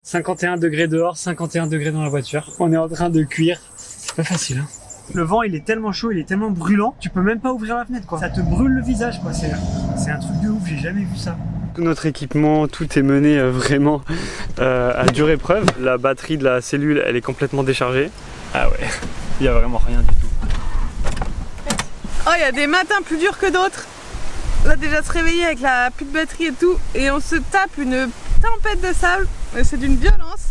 51 degrés dehors, 51 degrés dans la voiture. On est en train de cuire. C'est pas facile, hein. Le vent, il est tellement chaud, il est tellement brûlant, tu peux même pas ouvrir la fenêtre, quoi. Ça te brûle le visage, quoi. C'est un truc de ouf, j'ai jamais vu ça. Tout notre équipement, tout est mené vraiment à dure épreuve. La batterie de la cellule, elle est complètement déchargée. Ah ouais, il y a vraiment rien du tout. Oh, il y a des matins plus durs que d'autres. Là, déjà se réveiller avec la plus de batterie et tout, et on se tape une tempête de sable. C'est d'une violence.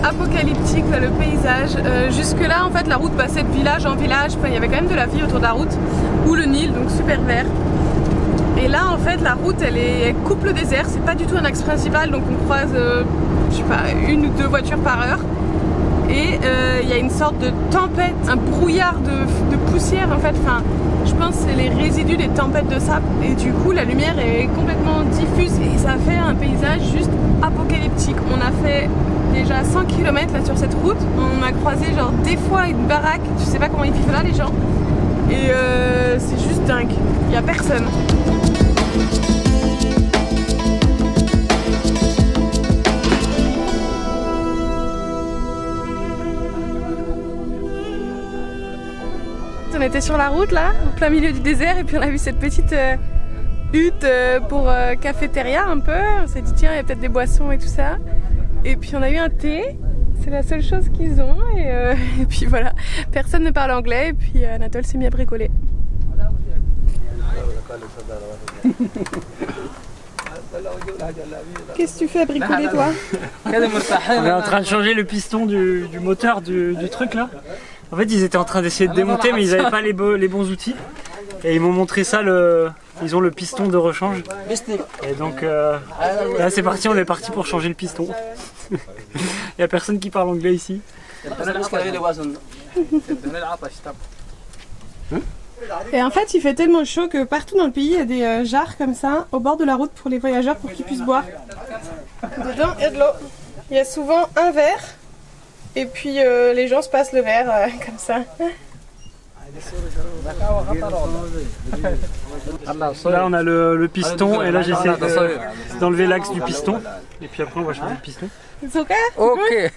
Apocalyptique le paysage. Jusque là en fait la route passait de village en village, enfin, il y avait quand même de la vie autour de la route, ou le Nil, donc super vert. Et là en fait la route elle coupe le désert, c'est pas du tout un axe principal, donc on croise je sais pas, 1 ou 2 voitures par heure. Et il y a une sorte de tempête, un brouillard de poussière en fait, enfin je pense que c'est les résidus des tempêtes de sable, et du coup la lumière est complètement diffuse et ça fait un paysage juste apocalyptique. On a fait déjà 100 km là sur cette route, on a croisé genre des fois une baraque, je sais pas comment ils vivent là les gens, et c'est juste dingue, il y a personne. On était sur la route là, en plein milieu du désert, et puis on a vu cette petite hutte pour cafétéria un peu. On s'est dit tiens, il y a peut-être des boissons et tout ça. Et puis on a eu un thé, c'est la seule chose qu'ils ont, et puis voilà, personne ne parle anglais, et puis Anatole s'est mis à bricoler. Qu'est-ce que tu fais à bricoler toi? On est en train de changer le piston du moteur du truc là. En fait ils étaient en train d'essayer de démonter, mais ils n'avaient pas les bons outils. Et ils m'ont montré ça, ils ont le piston de rechange. Et donc là c'est parti, on est parti pour changer le piston. Il n'y a personne qui parle anglais ici. Et en fait il fait tellement chaud que partout dans le pays il y a des jarres comme ça au bord de la route pour les voyageurs pour qu'ils puissent boire. Dedans il y a de l'eau. Il y a souvent un verre et puis les gens se passent le verre comme ça. Là on a le piston, et là j'essaie d'enlever l'axe du piston, et puis après on va changer le piston. C'est ok? Ok.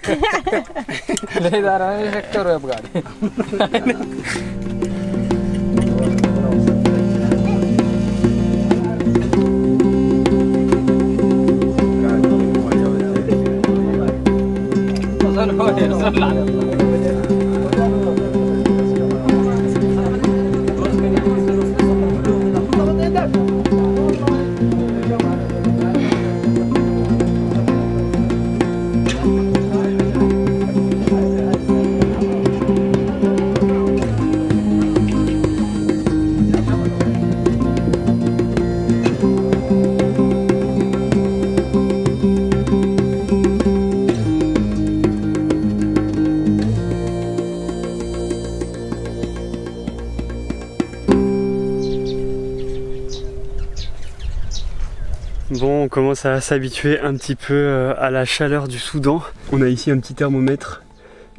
Bon, on commence à s'habituer un petit peu à la chaleur du Soudan. On a ici un petit thermomètre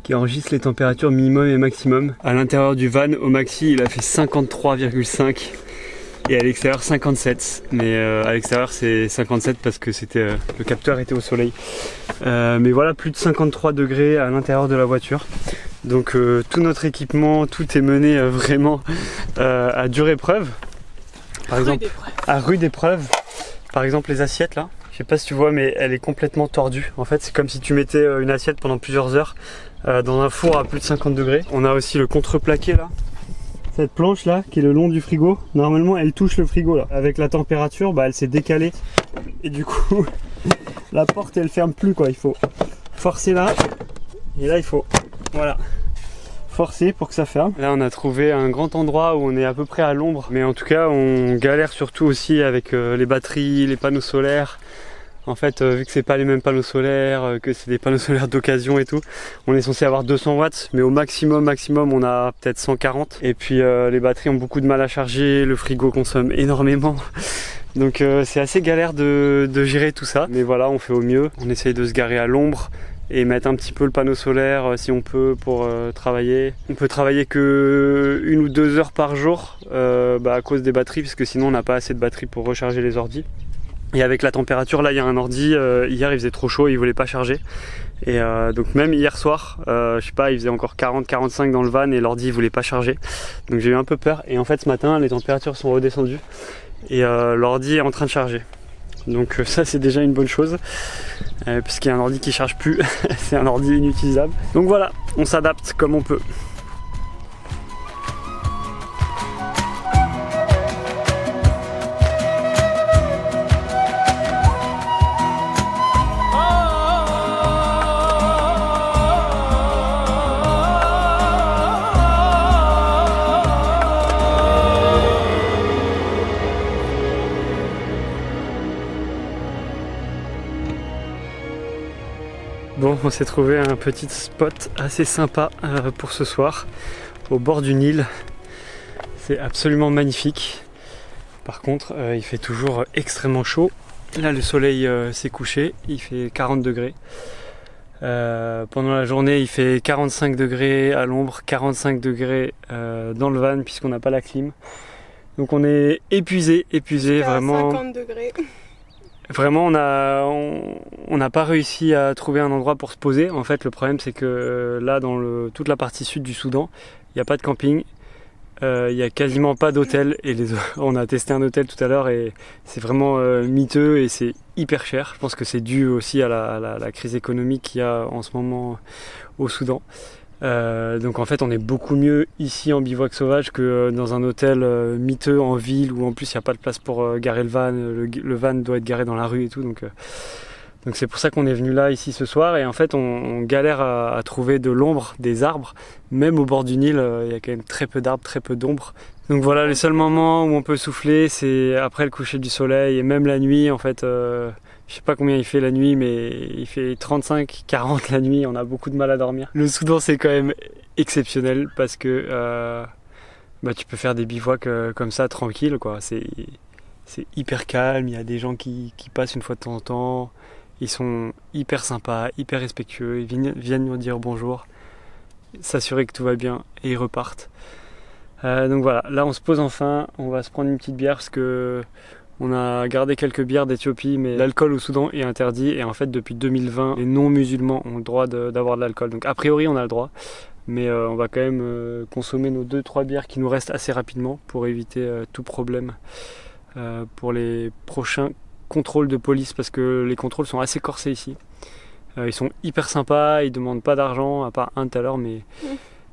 qui enregistre les températures minimum et maximum. À l'intérieur du van, au maxi, il a fait 53,5 et à l'extérieur 57. Mais à l'extérieur c'est 57 parce que le capteur était au soleil. Mais voilà, plus de 53 degrés à l'intérieur de la voiture. Donc tout notre équipement, tout est mené vraiment à dure épreuve. Par exemple, à rude épreuve. Par exemple les assiettes là, Je sais pas si tu vois, mais elle est complètement tordue. En fait, c'est comme si tu mettais une assiette pendant plusieurs heures dans un four à plus de 50 degrés. On a aussi le contreplaqué là. Cette planche là, qui est le long du frigo, normalement elle touche le frigo là. Avec la température, bah, elle s'est décalée. Et du coup, la porte elle ferme plus quoi. Il faut forcer là. Et là il faut, voilà, forcer pour que ça ferme. Là on a trouvé un grand endroit où on est à peu près à l'ombre. Mais en tout cas on galère surtout aussi avec les batteries, les panneaux solaires. En fait, vu que c'est pas les mêmes panneaux solaires, que c'est des panneaux solaires d'occasion et tout, on est censé avoir 200 watts, mais au maximum, on a peut-être 140. Et puis les batteries ont beaucoup de mal à charger, le frigo consomme énormément. Donc c'est assez galère de gérer tout ça. Mais voilà, on fait au mieux. On essaye de se garer à l'ombre et mettre un petit peu le panneau solaire si on peut pour travailler. On peut travailler que 1 ou 2 heures par jour à cause des batteries, parce que sinon on n'a pas assez de batteries pour recharger les ordis. Et avec la température, là il y a un ordi, hier il faisait trop chaud, il voulait pas charger. Et donc même hier soir, je sais pas, il faisait encore 40-45 dans le van et l'ordi il voulait pas charger. Donc j'ai eu un peu peur. Et en fait ce matin, les températures sont redescendues et l'ordi est en train de charger. Donc ça c'est déjà une bonne chose, puisqu'il y a un ordi qui charge plus, c'est un ordi inutilisable. Donc voilà, on s'adapte comme on peut. Bon, on s'est trouvé un petit spot assez sympa pour ce soir, au bord du Nil. C'est absolument magnifique. Par contre, il fait toujours extrêmement chaud. Là, le soleil s'est couché, il fait 40 degrés. Pendant la journée, il fait 45 degrés à l'ombre, 45 degrés dans le van puisqu'on n'a pas la clim. Donc on est épuisé vraiment. 50 degrés. Vraiment, on n'a pas réussi à trouver un endroit pour se poser. En fait, le problème, c'est que là, dans toute la partie sud du Soudan, il n'y a pas de camping. Il n'y a quasiment pas d'hôtel. Et on a testé un hôtel tout à l'heure et c'est vraiment miteux et c'est hyper cher. Je pense que c'est dû aussi à la crise économique qu'il y a en ce moment au Soudan. Donc en fait on est beaucoup mieux ici en bivouac sauvage que dans un hôtel miteux en ville où en plus il n'y a pas de place pour garer le van, le van doit être garé dans la rue et tout, donc c'est pour ça qu'on est venu là ici ce soir. Et en fait on galère à trouver de l'ombre, des arbres, même au bord du Nil il y a quand même très peu d'arbres, très peu d'ombre. Donc voilà, les seuls moments où on peut souffler c'est après le coucher du soleil et même la nuit en fait. Je sais pas combien il fait la nuit, mais il fait 35-40 la nuit, on a beaucoup de mal à dormir. Le Soudan c'est quand même exceptionnel parce que tu peux faire des bivouacs comme ça tranquille quoi. C'est hyper calme, il y a des gens qui passent une fois de temps en temps, ils sont hyper sympas, hyper respectueux, ils viennent nous dire bonjour, s'assurer que tout va bien et ils repartent. Donc voilà, là on se pose enfin, on va se prendre une petite bière parce que on a gardé quelques bières d'Éthiopie, mais l'alcool au Soudan est interdit. Et en fait, depuis 2020, les non-musulmans ont le droit d'avoir de l'alcool. Donc a priori, on a le droit. Mais on va quand même consommer nos 2-3 bières qui nous restent assez rapidement pour éviter tout problème pour les prochains contrôles de police. Parce que les contrôles sont assez corsés ici. Ils sont hyper sympas, ils demandent pas d'argent, à part un tout à l'heure, mais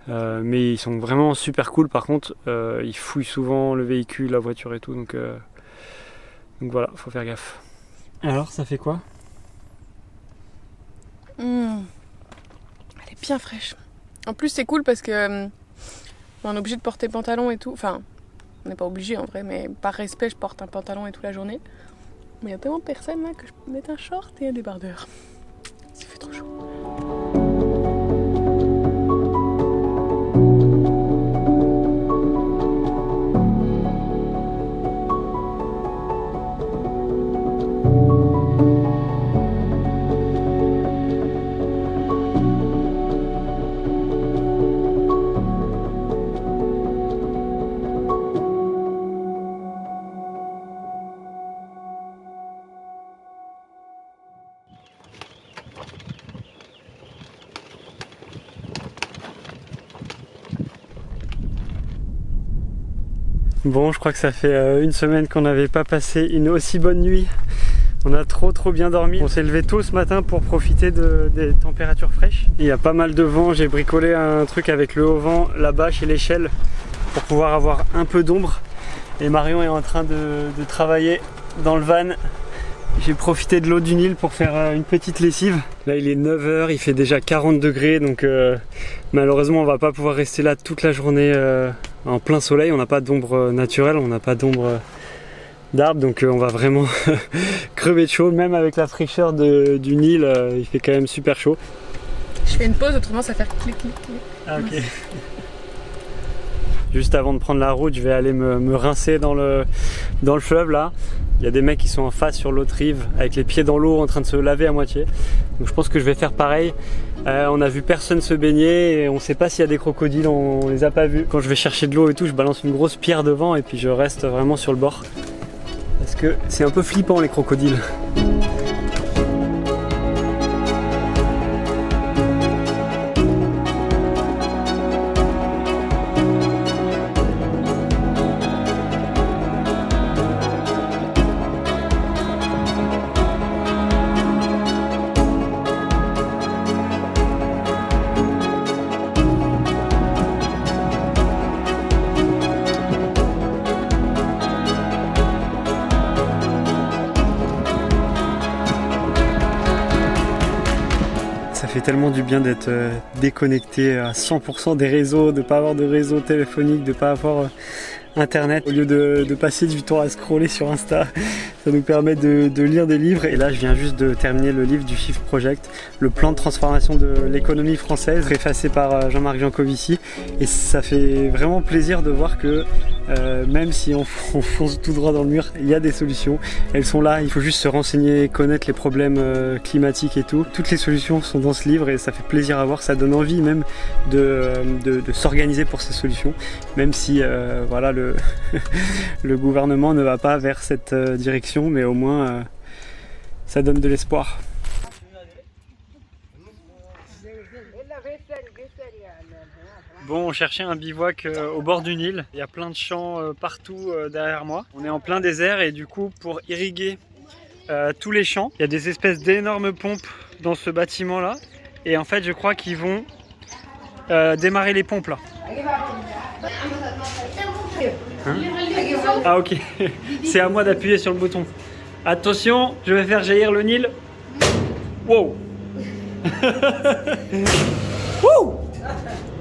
ils sont vraiment super cool. Par contre, ils fouillent souvent le véhicule, la voiture et tout. Donc voilà, faut faire gaffe. Alors, ça fait quoi ? Elle est bien fraîche. En plus, c'est cool parce que on est obligé de porter pantalon et tout. Enfin, on n'est pas obligé en vrai, mais par respect, je porte un pantalon et toute la journée. Mais il y a tellement de personnes là que je peux mettre un short et un débardeur. Ça fait trop chaud. Bon, je crois que ça fait une semaine qu'on n'avait pas passé une aussi bonne nuit. On a trop bien dormi. On s'est levé tôt ce matin pour profiter des températures fraîches. Il y a pas mal de vent, j'ai bricolé un truc avec le haut vent là-bas chez l'échelle pour pouvoir avoir un peu d'ombre. Et Marion est en train de travailler dans le van. J'ai profité de l'eau du Nil pour faire une petite lessive. Là il est 9 h, il fait déjà 40 degrés donc malheureusement on va pas pouvoir rester là toute la journée en plein soleil. On n'a pas d'ombre naturelle, on n'a pas d'ombre d'arbres donc on va vraiment crever de chaud. Même avec la fraîcheur du Nil, il fait quand même super chaud. Je fais une pause, autrement ça fait clic clic clic. Ah, ok. Juste avant de prendre la route, je vais aller me rincer dans le fleuve là. Il y a des mecs qui sont en face sur l'autre rive avec les pieds dans l'eau en train de se laver à moitié. Donc je pense que je vais faire pareil. On a vu personne se baigner et on sait pas s'il y a des crocodiles, on les a pas vus. Quand je vais chercher de l'eau et tout, je balance une grosse pierre devant et puis je reste vraiment sur le bord. Parce que c'est un peu flippant les crocodiles. Ça fait tellement du bien d'être déconnecté à 100% des réseaux, de ne pas avoir de réseau téléphonique, de ne pas avoir internet. Au lieu de passer du temps à scroller sur Insta, ça nous permet de lire des livres. Et là je viens juste de terminer le livre du Shift Project, le plan de transformation de l'économie française, préfacé par Jean-Marc Jancovici. Et ça fait vraiment plaisir de voir que même si on fonce tout droit dans le mur, il y a des solutions. Elles sont là, il faut juste se renseigner, connaître les problèmes climatiques et tout. Toutes les solutions sont dans ce livre et ça fait plaisir à voir, ça donne envie même de s'organiser pour ces solutions. Même si voilà, le gouvernement ne va pas vers cette direction, mais au moins ça donne de l'espoir. Bon, on cherchait un bivouac au bord du Nil. Il y a plein de champs partout derrière moi. On est en plein désert et du coup, pour irriguer tous les champs, il y a des espèces d'énormes pompes dans ce bâtiment là. Et en fait, je crois qu'ils vont démarrer les pompes là. Hein? Ah ok, c'est à moi d'appuyer sur le bouton. Attention, je vais faire jaillir le Nil. Wow. Wouh.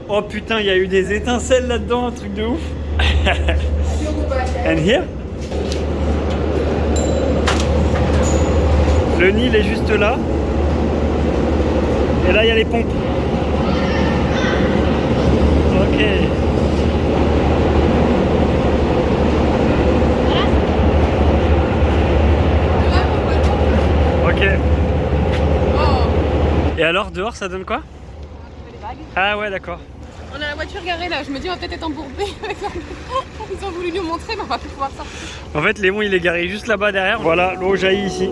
Oh putain, il y a eu des étincelles là-dedans, un truc de ouf. And here? Le Nil est juste là. Et là, il y a les pompes. Ok. Ok. Et alors, dehors, ça donne quoi? Ah ouais, d'accord. On a la voiture garée là, je me dis on va peut-être être embourbé avec leur... Ils ont voulu nous montrer mais on va plus pouvoir sortir. En fait Léon il est garé juste là-bas derrière. Voilà, l'eau jaillit ici.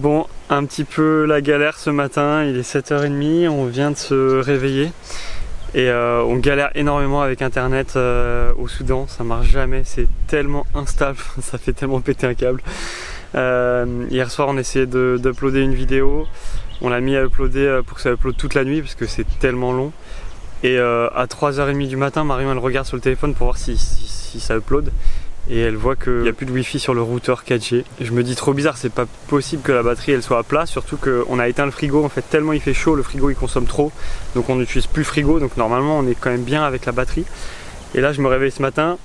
Bon, un petit peu la galère ce matin, il est 7 h 30, on vient de se réveiller et on galère énormément avec internet au Soudan, ça marche jamais, c'est tellement instable, ça fait tellement péter un câble. Hier soir on essayait d'uploader une vidéo, on l'a mis à uploader pour que ça upload toute la nuit parce que c'est tellement long. Et à 3 h 30 du matin, Marion elle regarde sur le téléphone pour voir si ça upload. Et elle voit qu'il n'y a plus de wifi sur le routeur 4G. Je me dis trop bizarre, c'est pas possible que la batterie elle soit à plat, surtout qu'on a éteint le frigo en fait, tellement il fait chaud, le frigo il consomme trop, donc on n'utilise plus le frigo, donc normalement on est quand même bien avec la batterie. Et là je me réveille ce matin,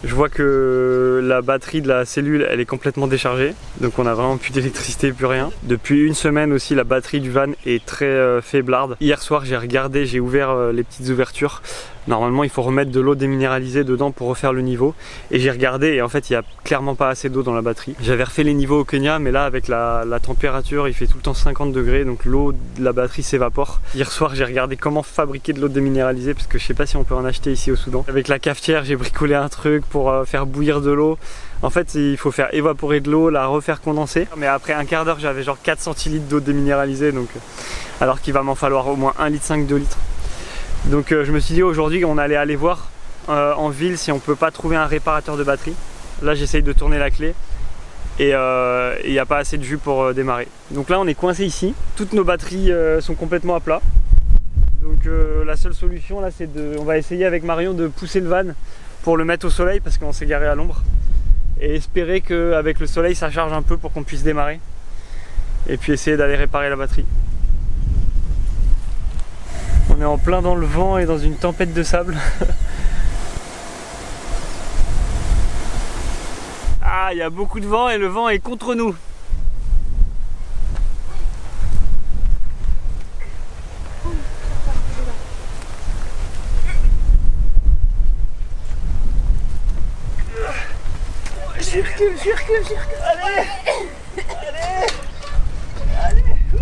je vois que la batterie de la cellule elle est complètement déchargée, donc on a vraiment plus d'électricité, plus rien. Depuis une semaine aussi la batterie du van est très faiblarde. Hier soir j'ai regardé, j'ai ouvert les petites ouvertures, Normalement il faut remettre de l'eau déminéralisée dedans pour refaire le niveau. Et j'ai regardé et en fait il n'y a clairement pas assez d'eau dans la batterie. J'avais refait les niveaux au Kenya, mais là avec la température il fait tout le temps 50 degrés, donc l'eau de la batterie s'évapore. Hier soir j'ai regardé comment fabriquer de l'eau déminéralisée parce que je sais pas si on peut en acheter ici au Soudan. Avec la cafetière j'ai bricolé un truc pour faire bouillir de l'eau. En fait il faut faire évaporer de l'eau, la refaire condenser. Mais après un quart d'heure j'avais genre 4 centilitres d'eau déminéralisée, donc alors qu'il va m'en falloir au moins 1,5 litre, 2 litres. Donc je me suis dit aujourd'hui on allait aller voir en ville si on peut pas trouver un réparateur de batterie. Là j'essaye de tourner la clé et il n'y a pas assez de jus pour démarrer. Donc là on est coincé ici, toutes nos batteries sont complètement à plat. Donc la seule solution là c'est on va essayer avec Marion de pousser le van pour le mettre au soleil parce qu'on s'est garé à l'ombre. Et espérer qu'avec le soleil ça charge un peu pour qu'on puisse démarrer. Et puis essayer d'aller réparer la batterie. On est en plein dans le vent et dans une tempête de sable. Ah, il y a beaucoup de vent et le vent est contre nous. Je recule. Allez, oui.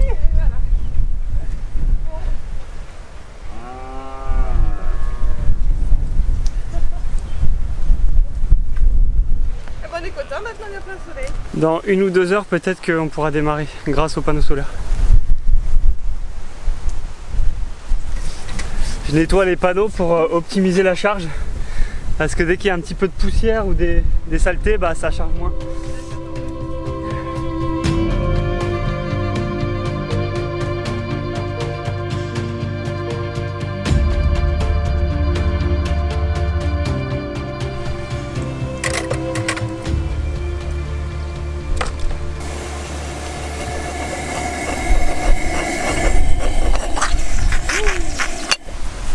Bonne écoute, hein, maintenant il y a plein de soleil. Dans 1 ou 2 heures peut-être qu'on pourra démarrer grâce aux panneaux solaires. Je nettoie les panneaux pour optimiser la charge. Parce que dès qu'il y a un petit peu de poussière ou des saletés, bah ça charge moins.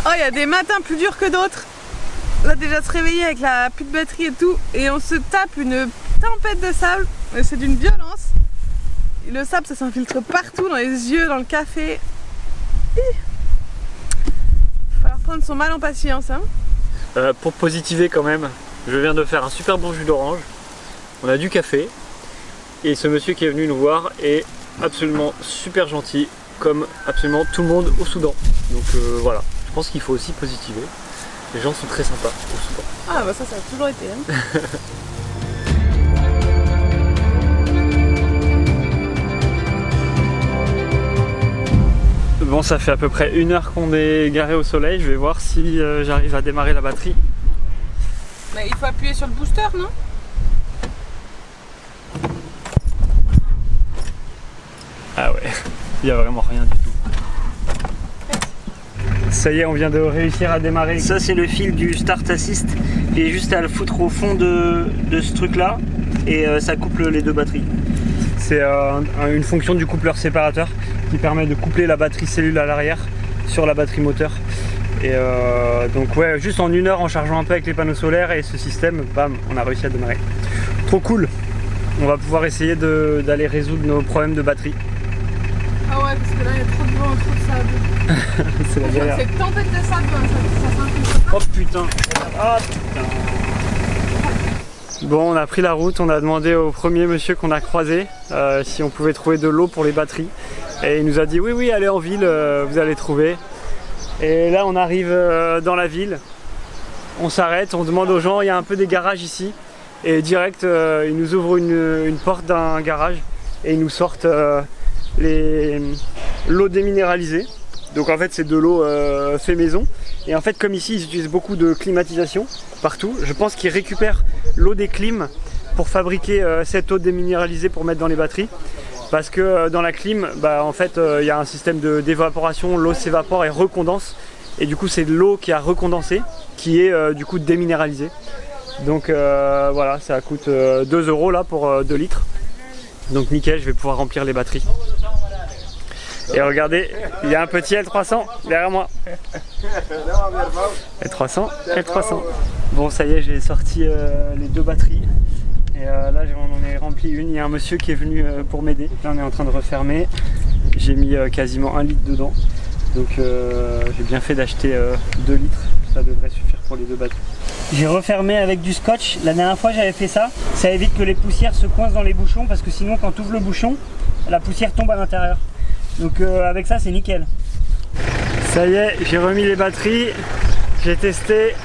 Oh, il y a des matins plus durs que d'autres. Là déjà se réveiller avec la plus de batterie et tout, et on se tape une tempête de sable, c'est d'une violence. Et le sable ça s'infiltre partout, dans les yeux, dans le café. Il va falloir prendre son mal en patience, hein. Pour positiver quand même, je viens de faire un super bon jus d'orange. On a du café et ce monsieur qui est venu nous voir est absolument super gentil, comme absolument tout le monde au Soudan. Donc voilà, je pense qu'il faut aussi positiver. Les gens sont très sympas au Soudan. Ah bah ça a toujours été, hein. Bon, ça fait à peu près 1 heure qu'on est garé au soleil. Je vais voir si j'arrive à démarrer la batterie. Mais il faut appuyer sur le booster, non? Ah ouais, il n'y a vraiment rien du tout. Ça y est, on vient de réussir à démarrer. Ça c'est le fil du Start Assist qui est juste à le foutre au fond de ce truc là et ça couple les 2 batteries. C'est une fonction du coupleur séparateur qui permet de coupler la batterie cellule à l'arrière sur la batterie moteur. Et donc ouais, juste en 1 heure en chargeant un peu avec les panneaux solaires et ce système, bam, on a réussi à démarrer. Trop cool. On va pouvoir essayer d'aller résoudre nos problèmes de batterie. Ah ouais, parce que là il y a trop de vent, trop de sable. C'est la galère. C'est tempête de sable, ça s'infiltre pas. Oh putain. Oh putain. Bon, on a pris la route, on a demandé au premier monsieur qu'on a croisé si on pouvait trouver de l'eau pour les batteries. Et il nous a dit oui, allez en ville, vous allez trouver. Et là on arrive dans la ville, on s'arrête, on demande aux gens, il y a un peu des garages ici. Et direct, ils nous ouvrent une porte d'un garage et ils nous sortent l'eau déminéralisée. Donc en fait c'est de l'eau fait maison. Et en fait comme ici ils utilisent beaucoup de climatisation partout, je pense qu'ils récupèrent l'eau des clims pour fabriquer cette eau déminéralisée pour mettre dans les batteries. Parce que dans la clim, bah, en fait il y a un système d'évaporation, l'eau s'évapore et recondense. Et du coup c'est de l'eau qui a recondensé, qui est du coup déminéralisée. Donc voilà, ça coûte 2 € là pour 2 litres. Donc nickel, je vais pouvoir remplir les batteries. Et regardez, il y a un petit L300 derrière moi. L300, L300. Bon, ça y est, j'ai sorti les 2 batteries. Et là, on en est rempli une. Il y a un monsieur qui est venu pour m'aider. Là, on est en train de refermer. J'ai mis quasiment 1 litre dedans. Donc, j'ai bien fait d'acheter 2 litres. ça devrait suffire pour les 2 bateaux. J'ai refermé avec du scotch. La dernière fois j'avais fait ça. Ça évite que les poussières se coincent dans les bouchons parce que sinon quand tu ouvres le bouchon, la poussière tombe à l'intérieur. Donc avec ça c'est nickel. Ça y est, j'ai remis les batteries, j'ai testé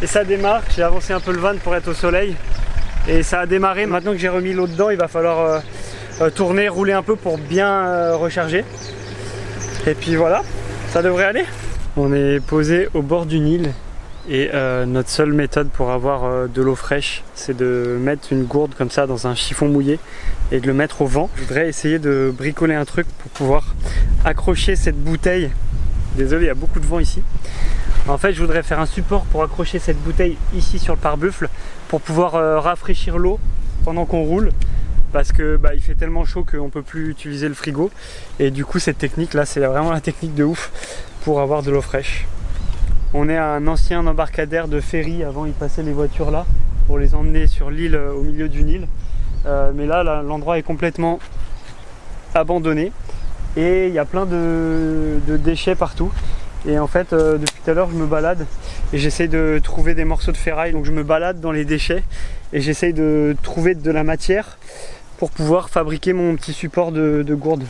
et ça démarre. J'ai avancé un peu le van pour être au soleil et ça a démarré. Maintenant que j'ai remis l'eau dedans, il va falloir tourner, rouler un peu pour bien recharger. Et puis voilà, ça devrait aller. On est posé au bord du Nil et notre seule méthode pour avoir de l'eau fraîche, c'est de mettre une gourde comme ça dans un chiffon mouillé et de le mettre au vent. Je voudrais essayer de bricoler un truc pour pouvoir accrocher cette bouteille. Désolé, il y a beaucoup de vent ici. En fait, je voudrais faire un support pour accrocher cette bouteille ici sur le pare-buffle pour pouvoir rafraîchir l'eau pendant qu'on roule. Parce que il fait tellement chaud qu'on ne peut plus utiliser le frigo. Et du coup, cette technique là, c'est vraiment la technique de ouf pour avoir de l'eau fraîche. On est à un ancien embarcadère de ferry. Avant, ils passaient les voitures là pour les emmener sur l'île au milieu du Nil. Mais là, l'endroit est complètement abandonné et il y a plein de déchets partout. Et en fait, depuis tout à l'heure, je me balade et j'essaye de trouver des morceaux de ferraille. Donc je me balade dans les déchets et j'essaye de trouver de la matière pour pouvoir fabriquer mon petit support de gourde.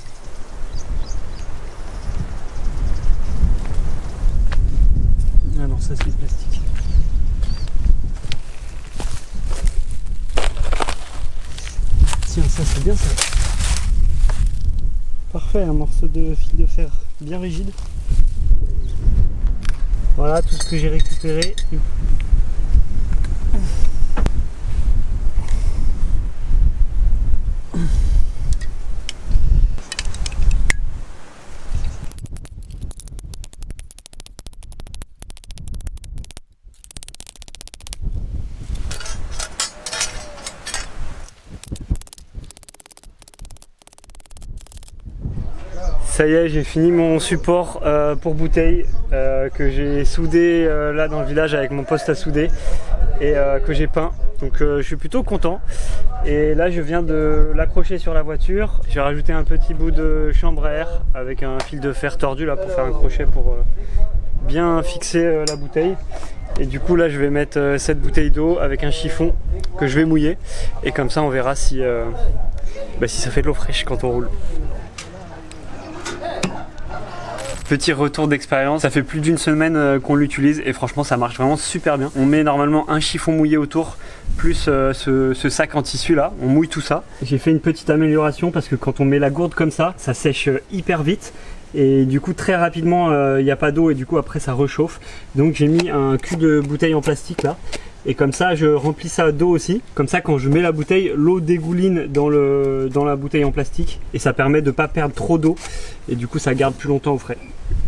Ah non, ça c'est plastique. Tiens, ça c'est bien ça. Parfait, un morceau de fil de fer bien rigide. Voilà tout ce que j'ai récupéré. Ça y est, j'ai fini mon support pour bouteille que j'ai soudé là dans le village avec mon poste à souder et que j'ai peint. Donc je suis plutôt content. Et là je viens de l'accrocher sur la voiture. J'ai rajouté un petit bout de chambre à air avec un fil de fer tordu là pour faire un crochet pour bien fixer la bouteille. Et du coup là je vais mettre cette bouteille d'eau avec un chiffon que je vais mouiller. Et comme ça on verra si ça fait de l'eau fraîche quand on roule. Petit retour d'expérience, ça fait plus d'une semaine qu'on l'utilise et franchement ça marche vraiment super bien. On met normalement un chiffon mouillé autour plus ce sac en tissu là, on mouille tout ça. J'ai fait une petite amélioration parce que quand on met la gourde comme ça sèche hyper vite et du coup très rapidement il n'y a pas d'eau et du coup après ça réchauffe. Donc j'ai mis un cul de bouteille en plastique là. Et comme ça je remplis ça d'eau aussi. Comme ça quand je mets la bouteille, l'eau dégouline dans la bouteille en plastique. Et ça permet de ne pas perdre trop d'eau. Et du coup ça garde plus longtemps au frais.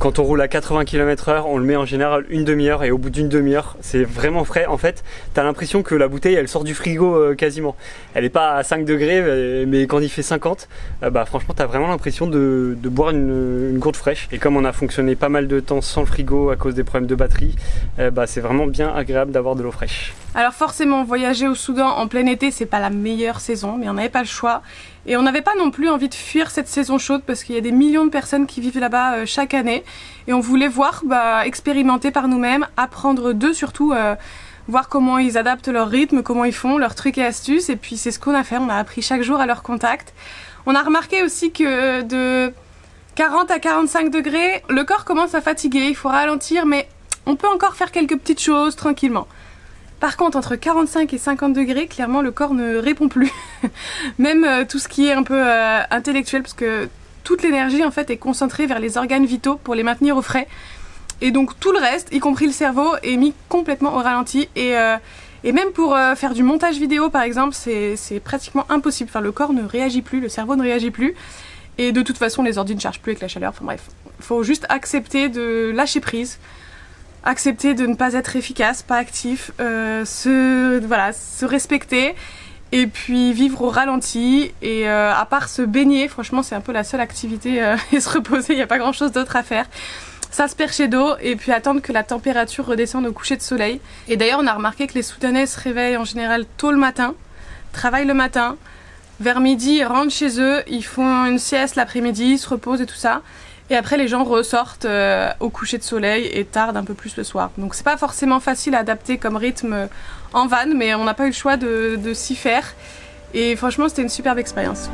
Quand on roule à 80 km/h, on le met en général une demi-heure. Et au bout d'une demi-heure, c'est vraiment frais. En fait, tu as l'impression que la bouteille elle sort du frigo quasiment. Elle n'est pas à 5 degrés, mais quand il fait 50, franchement tu as vraiment l'impression de boire une gourde fraîche. Et comme on a fonctionné pas mal de temps sans le frigo à cause des problèmes de batterie, c'est vraiment bien agréable d'avoir de l'eau fraîche. Alors forcément, voyager au Soudan en plein été, c'est pas la meilleure saison, mais on n'avait pas le choix. Et on n'avait pas non plus envie de fuir cette saison chaude parce qu'il y a des millions de personnes qui vivent là-bas chaque année. Et on voulait voir, expérimenter par nous-mêmes, apprendre d'eux surtout, voir comment ils adaptent leur rythme, comment ils font, leurs trucs et astuces. Et puis c'est ce qu'on a fait, on a appris chaque jour à leur contact. On a remarqué aussi que de 40 à 45 degrés, le corps commence à fatiguer, il faut ralentir, mais on peut encore faire quelques petites choses tranquillement. Par contre, entre 45 et 50 degrés, clairement, le corps ne répond plus. Même tout ce qui est un peu intellectuel, parce que toute l'énergie, en fait, est concentrée vers les organes vitaux pour les maintenir au frais. Et donc, tout le reste, y compris le cerveau, est mis complètement au ralenti. Et même pour faire du montage vidéo, par exemple, c'est pratiquement impossible. Enfin, le corps ne réagit plus, le cerveau ne réagit plus. Et de toute façon, les ordi ne chargent plus avec la chaleur. Enfin bref, il faut juste accepter de lâcher prise. Accepter de ne pas être efficace, pas actif, se respecter et puis vivre au ralenti. Et à part se baigner, franchement c'est un peu la seule activité et se reposer, il n'y a pas grand chose d'autre à faire. S'asperger d'eau et puis attendre que la température redescende au coucher de soleil. Et d'ailleurs on a remarqué que les Soudanais se réveillent en général tôt le matin, travaillent le matin, vers midi ils rentrent chez eux, ils font une sieste l'après-midi, ils se reposent et tout ça. Et après les gens ressortent au coucher de soleil et tardent un peu plus le soir. Donc c'est pas forcément facile à adapter comme rythme en van, mais on n'a pas eu le choix de s'y faire. Et franchement c'était une superbe expérience.